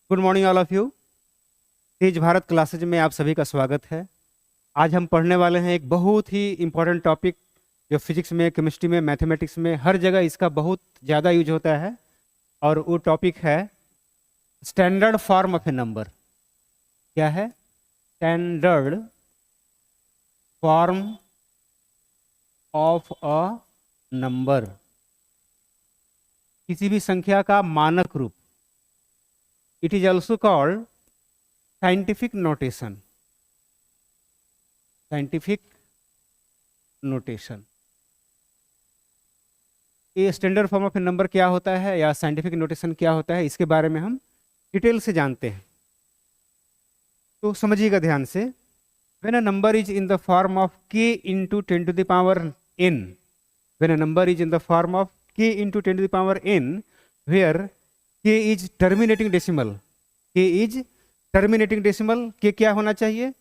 Good morning all of you. Tej Bharat classes में आप सभी का स्वागत है। आज हम पढ़ने वाले हैं एक बहुत ही इम्पोर्टेंट टॉपिक जो फिजिक्स में, केमिस्ट्री में, मैथमेटिक्स में हर जगह इसका बहुत ज़्यादा यूज होता है, और वो टॉपिक है standard form of a number. क्या है? Standard form of a number, किसी भी संख्या का मानक रूप। It is also called scientific notation. Scientific notation. ये standard form of a number क्या होता है या साइंटिफिक नोटेशन क्या होता है, इसके बारे में हम डिटेल से जानते हैं। तो समझिएगा ध्यान से। When a number is in the form of k into 10 to the power n, when a number is in the form of k into 10 to the power n, where k is terminating decimal, k is terminating decimal, k क्या होना चाहिए?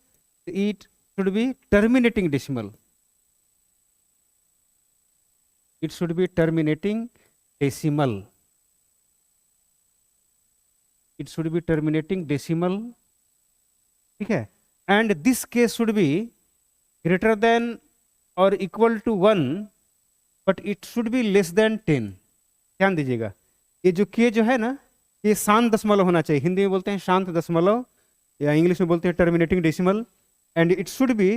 It should be terminating decimal, it should be terminating decimal, it should be terminating decimal, ठीक है। And this case should be greater than और equal to 1, but it should be less than 10। ध्यान दीजिएगा, ये जो के जो है ना, ये शांत दशमलव होना चाहिए। हिंदी में बोलते हैं शांत दशमलव, या इंग्लिश में बोलते हैं terminating decimal. And it should be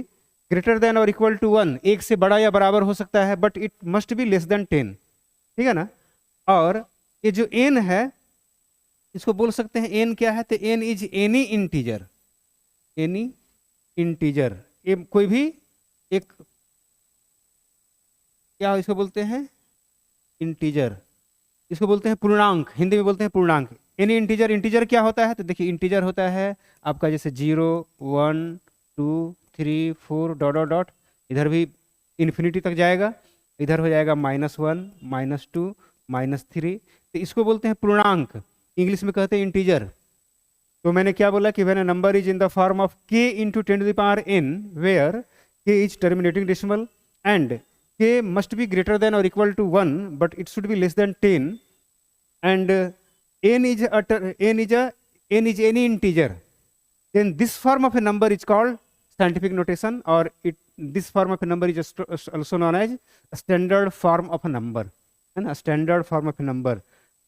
greater than और इक्वल टू 1, एक से बड़ा या बराबर हो सकता है, but it must be less than 10, ठीक है ना। और ये जो n है, इसको बोल सकते हैं n क्या है? तो n is any integer, any integer. ये कोई भी एक, क्या इसको बोलते हैं? इंटीजर। इसको बोलते हैं पूर्णांक, हिंदी में बोलते हैं पूर्णांक। Any integer. इंटीजर क्या होता है? तो देखिए, इंटीजर होता है आपका जैसे 0, 1, 2, 3, 4 डॉट डॉट डॉट, इधर भी इन्फिनिटी तक जाएगा, इधर हो जाएगा -1, -2, -3। तो इसको बोलते हैं पूर्णांक, इंग्लिश में कहते हैं इंटीजर। तो मैंने क्या बोला कि when a number is in the form of k into 10 to the power n, where k is terminating decimal and k must be greater than और equal to 1, but it should be less than 10, and n is any integer, then this form of a number is called scientific notation, or this form of a number is also known as standard form of a number, है ना, standard form of a number.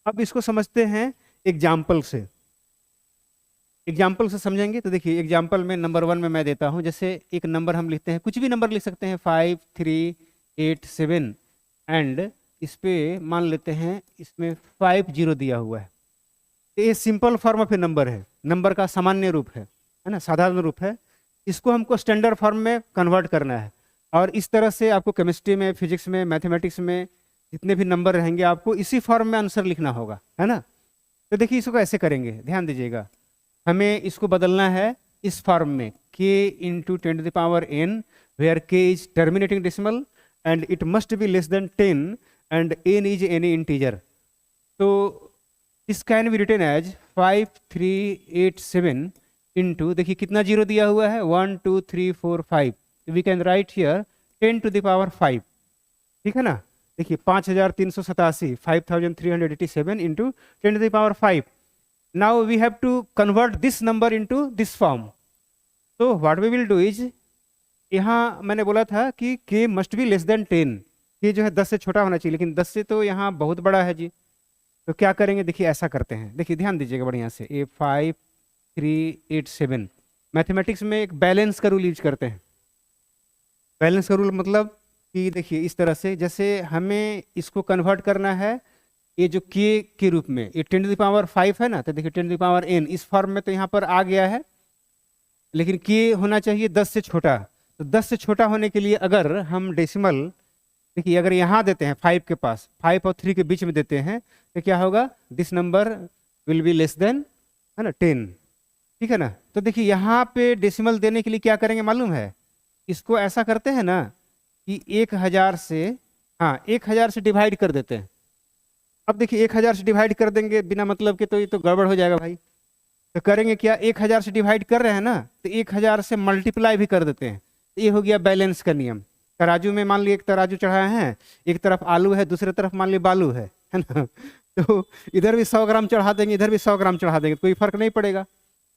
अब इसको समझते हैं example से। Example से समझेंगे तो देखिए, एग्जाम्पल में नंबर 1 में मैं देता हूं, जैसे एक नंबर हम लिखते हैं, कुछ भी नंबर लिख सकते हैं, 5, 3, 8, 7, एंड इस पे मान लेते हैं इसमें 5 0 दिया हुआ है। तो ये simple form of a number है, नंबर का सामान्य रूप है ना, साधारण रूप है। इसको हमको स्टैंडर्ड फॉर्म में कन्वर्ट करना है, और इस तरह से आपको केमिस्ट्री में, फिजिक्स में, मैथमेटिक्स में जितने भी नंबर रहेंगे, आपको इसी फॉर्म में आंसर लिखना होगा, है ना। तो देखिए, इसको ऐसे करेंगे, ध्यान दीजिएगा। हमें इसको बदलना है इस फॉर्म में, k into 10 to the power n, where k is terminating decimal and it must be less than 10, and n is any integer. तो this can be written as 5, 3, 8, 7 into, देखिए कितना जीरो दिया हुआ है, 1, 2, 3, 4, 5। We can write here 10 to the power 5, ठीक है ना। देखिए 5387, 5387 into 10 to the power 5। Now we have to convert this number into this form. तो what we will do is, यहाँ मैंने बोला था कि k must be less than 10, k जो है 10 से छोटा होना चाहिए, लेकिन 10 से तो यहाँ बहुत बड़ा है जी। तो क्या करेंगे? देखिए ऐसा करते हैं, देखिए ध्यान दीजिएगा बढ़िया से। ये 5, 3, 8, 7, मैथमेटिक्स में एक बैलेंस का रूल यूज करते हैं। बैलेंस का रूल मतलब कि देखिए इस तरह से, जैसे हमें इसको कन्वर्ट करना है, ये जो k के रूप में, ये 10 टू द पावर 5 है ना, तो देखिए 10 टू द पावर n इस फॉर्म में तो यहाँ पर आ गया है, लेकिन k होना चाहिए 10 से छोटा। तो 10 से छोटा होने के लिए अगर हम डेसिमल, देखिए अगर यहाँ देते हैं 5 के पास, 5 और 3 के बीच में देते हैं, तो क्या होगा? This number will be less then, है ना, 10, ठीक है ना। तो देखिए यहाँ पे डेसिमल देने के लिए क्या करेंगे मालूम है? इसको ऐसा करते हैं ना कि 1000 से, हाँ 1000 से डिवाइड कर देते हैं। अब देखिए 1000 से डिवाइड कर देंगे बिना मतलब के, तो ये तो गड़बड़ हो जाएगा भाई। तो करेंगे क्या, 1000 से डिवाइड कर रहे हैं ना, तो 1000 से मल्टीप्लाई भी कर देते हैं। तो ये हो गया बैलेंस का नियम। तराजू में मान लीजिए एक तराजू चढ़ाए हैं, एक तरफ आलू है, दूसरे तरफ मान लीजिए बालू है ना। तो इधर भी 100 ग्राम चढ़ा देंगे, इधर भी 100 ग्राम चढ़ा देंगे, कोई फर्क नहीं पड़ेगा।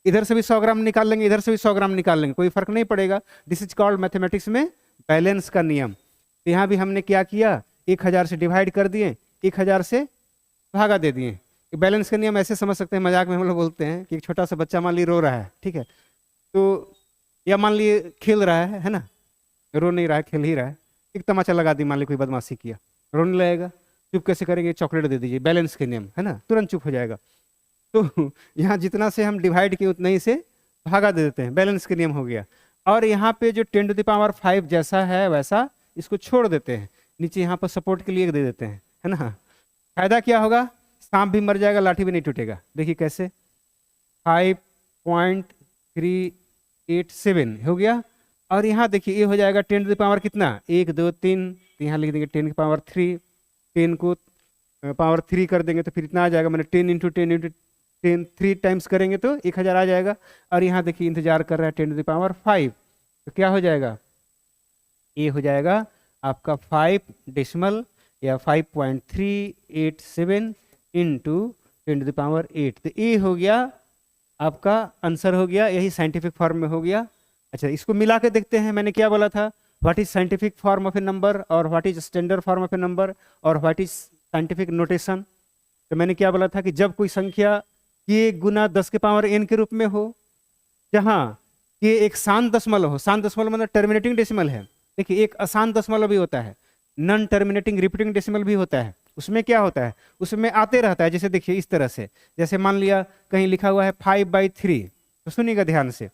इधर से भी 100 ग्राम निकाल लेंगे, इधर से भी 100 ग्राम निकाल लेंगे, कोई फर्क नहीं पड़ेगा। दिस इज कॉल्ड मैथमेटिक्स में बैलेंस का नियम। तो यहाँ भी हमने क्या किया, 1000 से डिवाइड कर दिए, 1000 से भागा दे दिए। बैलेंस का नियम ऐसे समझ सकते हैं, मजाक में हम लोग बोलते हैं कि एक छोटा सा बच्चा मान ली रो रहा है, ठीक है, तो या मान लिए खेल रहा है ना, रो नहीं रहा है, खेल ही रहा है, एक तमाचा लगा दी, मान ली कोई बदमाशी किया, रोने लगेगा, चुप कैसे करेंगे, चॉकलेट दे दीजिए, बैलेंस के नियम है ना, तुरंत चुप हो जाएगा। तो यहाँ जितना से हम डिवाइड किए उतना ही से भागा दे देते हैं, बैलेंस के नियम हो गया। और यहाँ पे जो 10⁵ जैसा है वैसा इसको छोड़ देते हैं, नीचे यहाँ पर सपोर्ट के लिए दे देते हैं, है ना। फायदा क्या होगा, सांप भी मर जाएगा, लाठी भी नहीं टूटेगा। देखिए कैसे, 5.387 हो गया। और यहाँ देखिए ये हो जाएगा 10⁻, कितना, 1 2 3, तो यहाँ लिख देंगे 10⁻3, 10 को पावर 3 कर देंगे तो फिर इतना आ जाएगा, मैंने 10 × 10 × 10 3 टाइम्स करेंगे तो 1000 आ जाएगा। और यहाँ देखिए इंतजार कर रहा है 10⁵, तो क्या हो जाएगा, ये हो जाएगा आपका 5 डेसिमल या 5.387 इंटू 10⁸। तो ये हो गया आपका आंसर, हो गया, यही साइंटिफिक फॉर्म में हो गया। अच्छा, इसको मिला के देखते हैं, मैंने क्या बोला था, what is scientific form of a number, और what is standard form of a number, और व्हाट इज साइंटिफिक नोटेशन। तो मैंने क्या बोला था कि जब कोई संख्या k गुना 10⁻n के रूप में हो, जहाँ k एक शांत दशमलव हो, शांत दशमलव मतलब टर्मिनेटिंग डेसिमल है। देखिए एक अशांत दशमलव भी होता है, नॉन टर्मिनेटिंग रिपीटिंग डेसिमल भी होता है, उसमें क्या होता है, उसमें आते रहता है, जैसे देखिए इस तरह से, जैसे मान लिया कहीं लिखा हुआ है 5/3, तो सुनिएगा ध्यान से,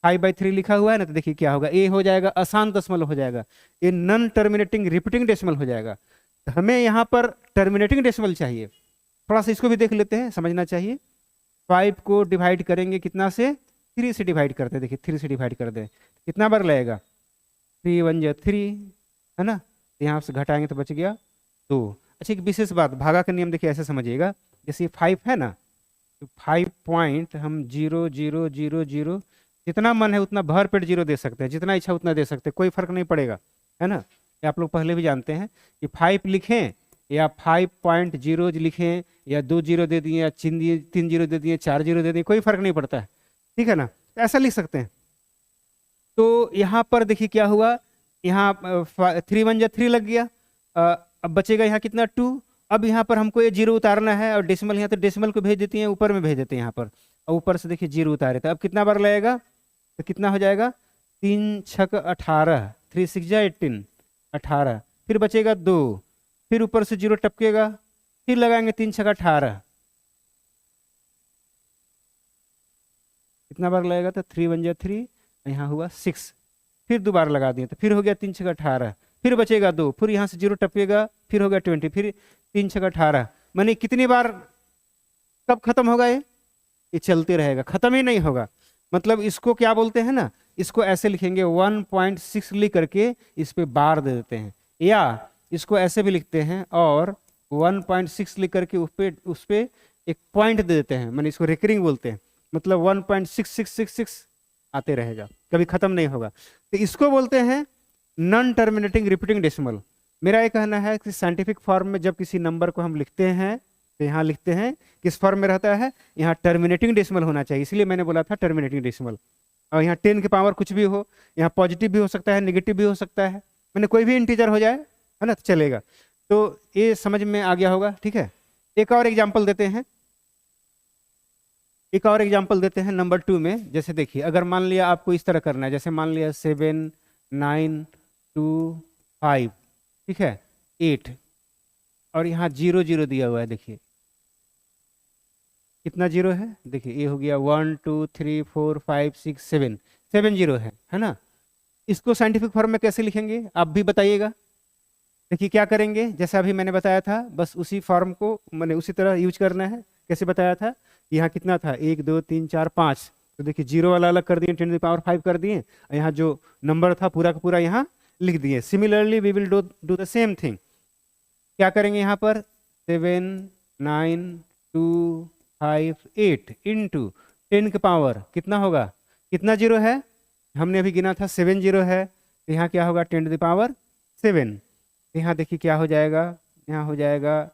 5/3 लिखा हुआ है ना, तो देखिए क्या होगा, ए हो जाएगा अशांत दशमलव हो जाएगा, ये नॉन टर्मिनेटिंग रिपीटिंग डेसिमल हो जाएगा। तो हमें यहाँ पर टर्मिनेटिंग डेसिमल चाहिए, थोड़ा सा इसको भी देख लेते हैं, समझना चाहिए। 5 को डिवाइड करेंगे कितना से, 3 से डिवाइड करते हैं, देखिए 3 से डिवाइड कर दें, कितना बार लगेगा, 3 1 जा 3, है ना, यहाँ से घटाएंगे तो बच गया 2। अच्छा एक विशेष बात, भागा का नियम देखिए ऐसे समझिएगा, जैसे 5 है ना, तो 5 पॉइंट हम 0 0 0 0, जितना मन है उतना भर पेट 0 दे सकते हैं, जितना इच्छा उतना दे सकते हैं, कोई फर्क नहीं पड़ेगा, है ना। ये आप लोग पहले भी जानते हैं कि 5 लिखें या 5.0 लिखें, या 2 0 दे दिए, या 3 0 दे दिए, 4 0 दे दिए, कोई फर्क नहीं पड़ता है, ठीक है ना, ऐसा लिख सकते हैं। तो यहाँ पर देखिए क्या हुआ, यहाँ 3 1 जा 3 लग गया, अब बचेगा यहाँ कितना 2। अब यहाँ पर हमको ये 0 उतारना है, और डेसिमल यहाँ तो डेसिमल को भेज देती हैं, ऊपर में भेज देते हैं यहाँ पर, और ऊपर से देखिए 0 उतारे, तो अब कितना बार लगेगा, तो कितना हो जाएगा, 3 6 18, 3 6 जा 18, 18, फिर बचेगा 2, फिर ऊपर से 0 टपकेगा, फिर लगाएंगे 3 6 18, कितना बार लगेगा, तो 3 1 जा 3, यहाँ हुआ 6, फिर दोबारा लगा दिए तो फिर हो गया 3 6 18, फिर बचेगा 2, फिर यहाँ से 0 टपकेगा, फिर हो गया 20, फिर 3 6 18, माने कितनी बार, कब खत्म होगा ये चलते रहेगा, खत्म ही नहीं होगा। मतलब इसको क्या बोलते हैं ना, इसको ऐसे लिखेंगे 1.6 लिख करके इस पे बार दे देते हैं, या इसको ऐसे भी लिखते हैं और 1.6 लिख करके उस पे एक पॉइंट दे देते हैं, माने इसको रिकरिंग बोलते हैं, मतलब 1.6666 आते रहेगा, कभी खत्म नहीं होगा। तो इसको बोलते हैं नॉन टर्मिनेटिंग रिपीटिंग डेसिमल। मेरा ये कहना है कि साइंटिफिक फॉर्म में जब किसी नंबर को हम लिखते हैं तो यहाँ लिखते हैं किस फॉर्म में रहता है, यहाँ टर्मिनेटिंग डेसिमल होना चाहिए, इसलिए मैंने बोला था टर्मिनेटिंग डेसिमल। और यहाँ 10 की पावर कुछ भी हो, यहाँ पॉजिटिव भी हो सकता है, नेगेटिव भी हो सकता है, मैंने कोई भी इंटीजर हो जाए, है ना, तो चलेगा। तो ये समझ में आ गया होगा, ठीक है। एक और एग्जाम्पल देते हैं, एक और एग्जाम्पल देते हैं नंबर 2 में। जैसे देखिए अगर मान लिया आपको इस तरह करना है, जैसे मान लिया 7 9 2 5, ठीक है, 8, और यहाँ 0 0 दिया हुआ है, देखिए कितना 0 है, देखिए ये हो गया 1 2 3 4 5 6 7, 7 0 है ना। इसको साइंटिफिक फॉर्म में कैसे लिखेंगे आप भी बताइएगा। देखिए क्या करेंगे, जैसा अभी मैंने बताया था, बस उसी फॉर्म को मैंने उसी तरह यूज करना है। कैसे बताया था, यहाँ कितना था 1 2 3 4 5, तो देखिए 0 वाला अलग कर दिए, 10⁵ कर दिए, यहाँ जो नंबर था पूरा का पूरा यहाँ लिख दिए। Similarly we will do the same thing. क्या करेंगे यहाँ पर 7 9 2 5 8 इंटू 10 की पावर कितना होगा, कितना 0 है, हमने अभी गिना था 7 0 है, तो यहाँ क्या होगा 10⁻7। यहाँ देखिए क्या हो जाएगा, यहाँ हो जाएगा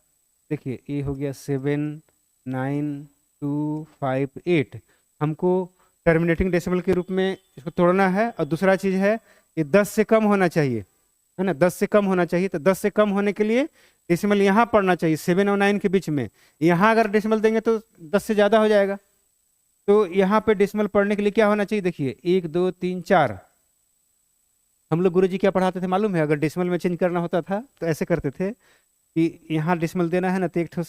देखिए ये हो गया 79258। हमको टर्मिनेटिंग डेसिमल के रूप में इसको तोड़ना है, और दूसरा चीज़ है ये 10 से कम होना चाहिए, है ना, 10 से कम होना चाहिए। तो 10 से कम होने के लिए डेसिमल यहाँ पढ़ना चाहिए 7 और 9 के बीच में। यहाँ अगर डेसिमल देंगे तो 10 से ज़्यादा हो जाएगा। तो यहाँ पे डेसिमल पढ़ने के लिए क्या होना चाहिए, देखिए 1 2 3 4। हम लोग गुरुजी क्या पढ़ाते थे मालूम है, अगर डेसिमल में चेंज करना होता था तो ऐसे करते थे कि यहाँ डेसिमल देना है ना, तो एक ठो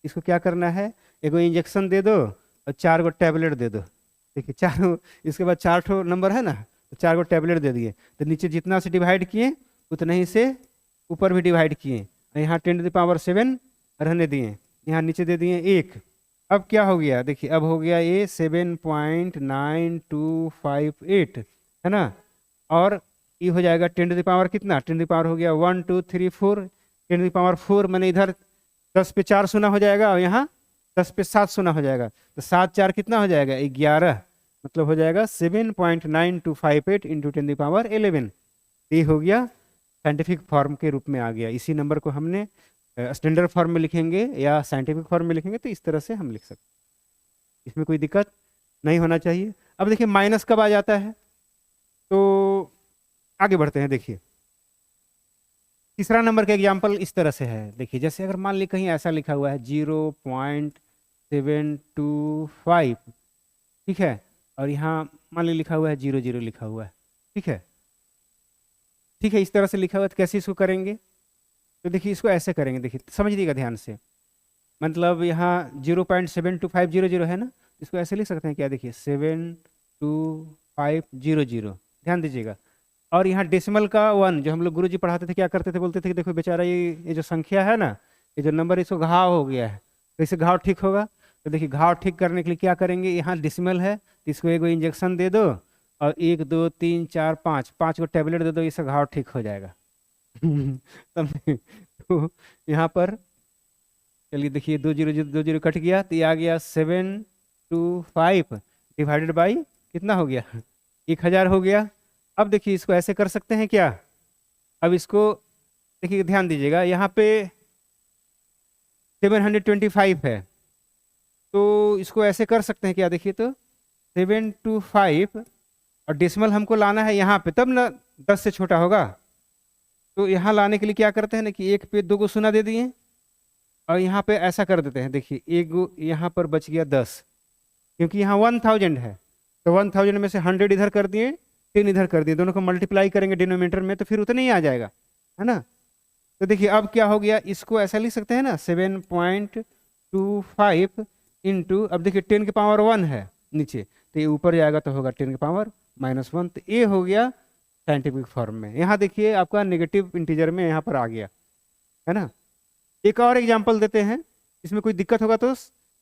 इसको क्या करना है, एगो इंजेक्शन दे दो और 4 गो टैबलेट दे दो। देखिए चारों, इसके बाद 4 ठो नंबर है ना, तो 4 गो टैबलेट दे दिए। तो नीचे जितना से डिवाइड किए उतना ही से ऊपर भी डिवाइड किए। यहाँ 10⁻7 रहने दिए, यहाँ नीचे दे दिए 1। अब क्या हो गया, देखिए अब हो गया ये 7.9258, है ना। और ये हो जाएगा 10 कितना, 10 हो गया 1 2 3 4। 10 मैंने इधर 10 पे 4 सुना हो जाएगा, और यहाँ 10 पे 7 सुना हो जाएगा। तो 7 4 कितना हो जाएगा, 11। मतलब हो जाएगा 7.9258 इंटू 10⁻11। ये हो गया साइंटिफिक फॉर्म के रूप में आ गया। इसी नंबर को हमने स्टैंडर्ड फॉर्म में लिखेंगे या साइंटिफिक फॉर्म में लिखेंगे तो इस तरह से हम लिख सकते हैं, इसमें कोई दिक्कत नहीं होना चाहिए। अब देखिए माइनस कब आ जाता है, तो आगे बढ़ते हैं। देखिए तीसरा नंबर का एग्जाम्पल इस तरह से है। देखिए जैसे अगर मान ली कहीं ऐसा लिखा हुआ है 0.725, ठीक है, और यहाँ मान ली लिखा हुआ है 00 लिखा हुआ है, ठीक है, ठीक है, इस तरह से लिखा हुआ है। तो कैसे इसको करेंगे, तो देखिए इसको ऐसे करेंगे, देखिए समझिएगा ध्यान से। मतलब यहाँ 0.72500 है ना, इसको ऐसे लिख सकते हैं क्या, देखिए 72500, ध्यान दीजिएगा। और यहाँ डेसिमल का 1, जो हम लोग गुरुजी पढ़ाते थे क्या करते थे, बोलते थे कि देखो बेचारा ये जो संख्या है ना, ये जो नंबर इसको घाव हो गया है, तो इसे घाव ठीक होगा। तो देखिए घाव ठीक करने के लिए क्या करेंगे, यहाँ डेसिमल है तो इसको एगो इंजेक्शन दे दो, और 1 2 3 4 5 को टैबलेट दे दो, इससे घाव ठीक हो जाएगा। समझे। तो यहाँ पर चलिए देखिए 2 0 कट गया, तो ये आ गया 725 डिवाइडेड बाई कितना हो गया, 1000 हो गया। अब देखिए इसको ऐसे कर सकते हैं क्या, अब इसको देखिए ध्यान दीजिएगा, यहाँ पे 725 है, तो इसको ऐसे कर सकते हैं क्या, देखिए तो 725 और डेसिमल हमको लाना है यहाँ पे, तब ना 10 से छोटा होगा। तो यहाँ लाने के लिए क्या करते हैं ना कि 1 पे 2 को शून्य दे दिए, और यहाँ पे ऐसा कर देते हैं, देखिए एक यहाँ पर बच गया 10, क्योंकि यहाँ 1000 है, तो 1000 में से 100 इधर कर दिए, 10 इधर कर दिए, दोनों को मल्टीप्लाई करेंगे डिनोमिनेटर में, तो फिर उतना ही आ जाएगा, है ना। तो देखिए अब क्या हो गया, इसको ऐसा लिख सकते हैं ना 7.25 इंटू, अब देखिए 10 की पावर 1 है नीचे, तो ये ऊपर जाएगा तो होगा 10 की पावर -1। तो ये हो गया साइंटिफिक फॉर्म में। यहाँ देखिए आपका नेगेटिव इंटीजर में यहाँ पर आ गया, है ना। एक और एग्जाम्पल देते हैं, इसमें कोई दिक्कत होगा तो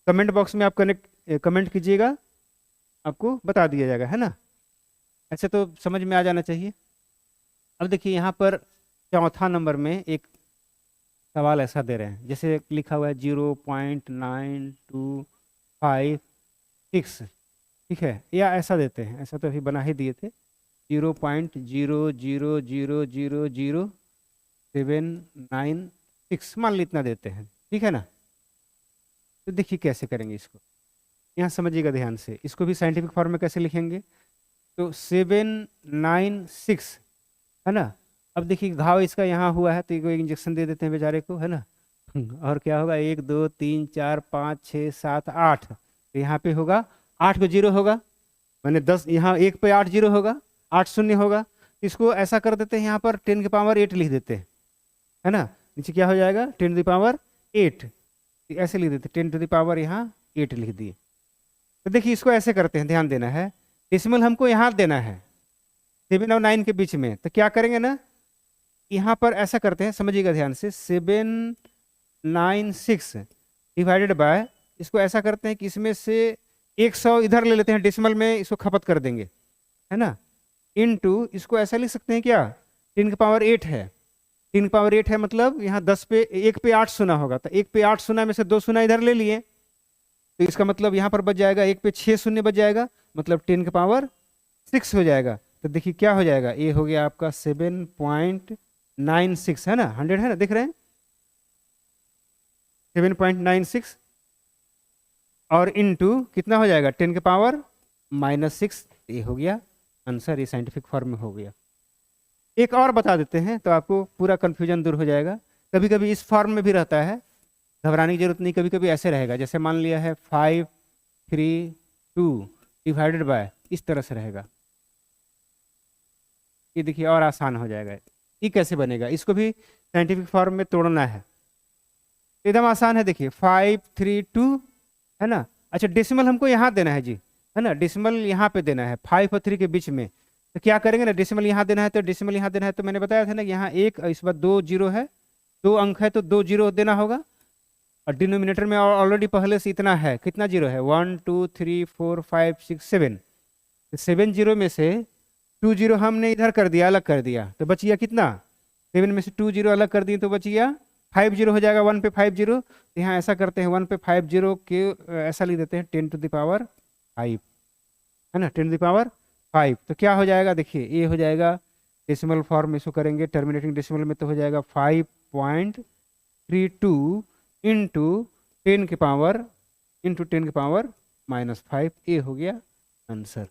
कमेंट बॉक्स में आप कमेंट कीजिएगा, आपको बता दिया जाएगा, है ना। ऐसे तो समझ में आ जाना चाहिए। अब देखिए यहाँ पर चौथा नंबर में एक सवाल ऐसा दे रहे हैं, जैसे लिखा हुआ है 0.9256, ठीक है, या ऐसा देते हैं, ऐसा तो अभी बना ही दिए थे 0.0000796, मान ली इतना देते हैं, ठीक है ना। तो देखिए कैसे करेंगे इसको, यहाँ समझिएगा ध्यान से, इसको भी साइंटिफिक फॉर्म में कैसे लिखेंगे, तो 796, है ना। अब देखिए घाव इसका यहाँ हुआ है, तो एक इंजेक्शन दे देते हैं बेचारे को, है ना। और क्या होगा, 1 2 3 4 5 6 7 8, तो यहाँ पे होगा 8 को 0 होगा, मैंने 10, यहाँ 1 पे 8 0 होगा, 8 शून्य होगा। इसको ऐसा कर देते हैं, यहाँ पर 10 की पावर 8 लिख देते हैं, है ना। नीचे क्या हो जाएगा 10 की पावर 8, ऐसे लिख देते, 10 की पावर यहाँ 8 लिख दिए। तो देखिए इसको ऐसे करते हैं, ध्यान देना है, डेसिमल हमको यहाँ देना है 7 और 9 के बीच में, तो क्या करेंगे ना, यहाँ पर ऐसा करते हैं, समझिएगा ध्यान से, 796 डिवाइडेड बाय, इसको ऐसा करते हैं कि इसमें से 100 इधर ले लेते हैं डेसिमल में, इसको खपत कर देंगे, है ना, इनटू इसको ऐसा लिख सकते हैं क्या, 10 की पावर 8 है, 10 की पावर 8 है, मतलब यहाँ 10 पे 1 पे 8 शून्य होगा, तो 1 पे 8 शून्य में से 2 शून्य इधर ले लिए, तो इसका मतलब यहाँ पर बच जाएगा 1 पे 6 शून्य बच जाएगा, मतलब 10 की पावर 6 हो जाएगा। तो देखिए क्या हो जाएगा, ये हो गया आपका 7.96, है ना, 100 है ना, दिख रहे हैं। 7.96 और इनटू कितना हो जाएगा 10 के पावर -6। ये हो गया आंसर, ये साइंटिफिक फॉर्म में हो गया। एक और बता देते हैं तो आपको पूरा कंफ्यूजन दूर हो जाएगा। कभी कभी इस फॉर्म में भी रहता है, घबराने की जरूरत नहीं। कभी कभी ऐसे रहेगा, जैसे मान लिया है 5 3 2 डिवाइडेड बाय, इस तरह से रहेगा। ये देखिए और आसान हो जाएगा। ये कैसे बनेगा, इसको भी साइंटिफिक फॉर्म में तोड़ना है। एकदम आसान है, देखिए 5 3 2 है ना। अच्छा डेसिमल हमको यहाँ देना है जी, है ना, डेसिमल यहाँ पे देना है 5 और 3 के बीच में। तो क्या करेंगे ना, डेसिमल यहाँ देना है तो डेसिमल यहाँ देना है, तो मैंने बताया था ना कि यहाँ एक इस बार 2 जीरो है, 2 अंक है तो 2 जीरो देना होगा। और डिनोमिनेटर में ऑलरेडी पहले से इतना है, कितना जीरो है 1 2 3 4 5 6 7। 7 जीरो में से 2 जीरो हमने इधर कर दिया, अलग कर दिया, तो बच गया कितना, 7 में से 2 जीरो अलग कर दिए तो बच गया 5 जीरो हो जाएगा। 1 पे 5 जीरो, तो यहाँ ऐसा करते हैं 1 पे 5 जीरो के ऐसा लिख देते हैं 10 टू द पावर 5, है ना, 10 टू द पावर 5। तो क्या हो जाएगा, देखिए ये हो जाएगा डेसिमल फॉर्म इसको करेंगे टर्मिनेटिंग डेसिमल में, तो हो जाएगा 5.32 इंटू 10 के पावर -5। ये हो गया आंसर।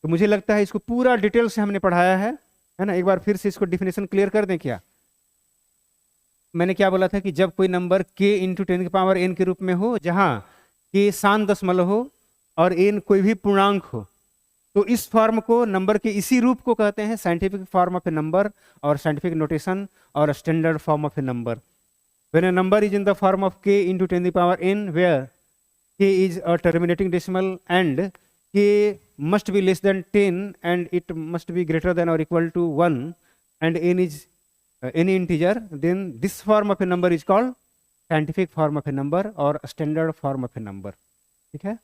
तो मुझे लगता है इसको पूरा डिटेल से हमने पढ़ाया है ना। एक बार फिर से इसको डिफिनेशन क्लियर कर दें क्या। मैंने क्या बोला था कि जब कोई नंबर k इंटू 10 के पावर n के रूप में हो, जहां k शांत दशमलव हो और n कोई भी पूर्णांक हो, तो इस फॉर्म को, नंबर के इसी रूप को कहते हैं scientific form of a number और साइंटिफिक नोटेशन और standard form of a number. When a number is in the form of k into 10 to the power n, where k is a terminating decimal and k must be less than 10 and it must be greater than or equal to 1 and n is any integer, then this form of a number is called scientific form of a number or standard form of a number। ठीक है।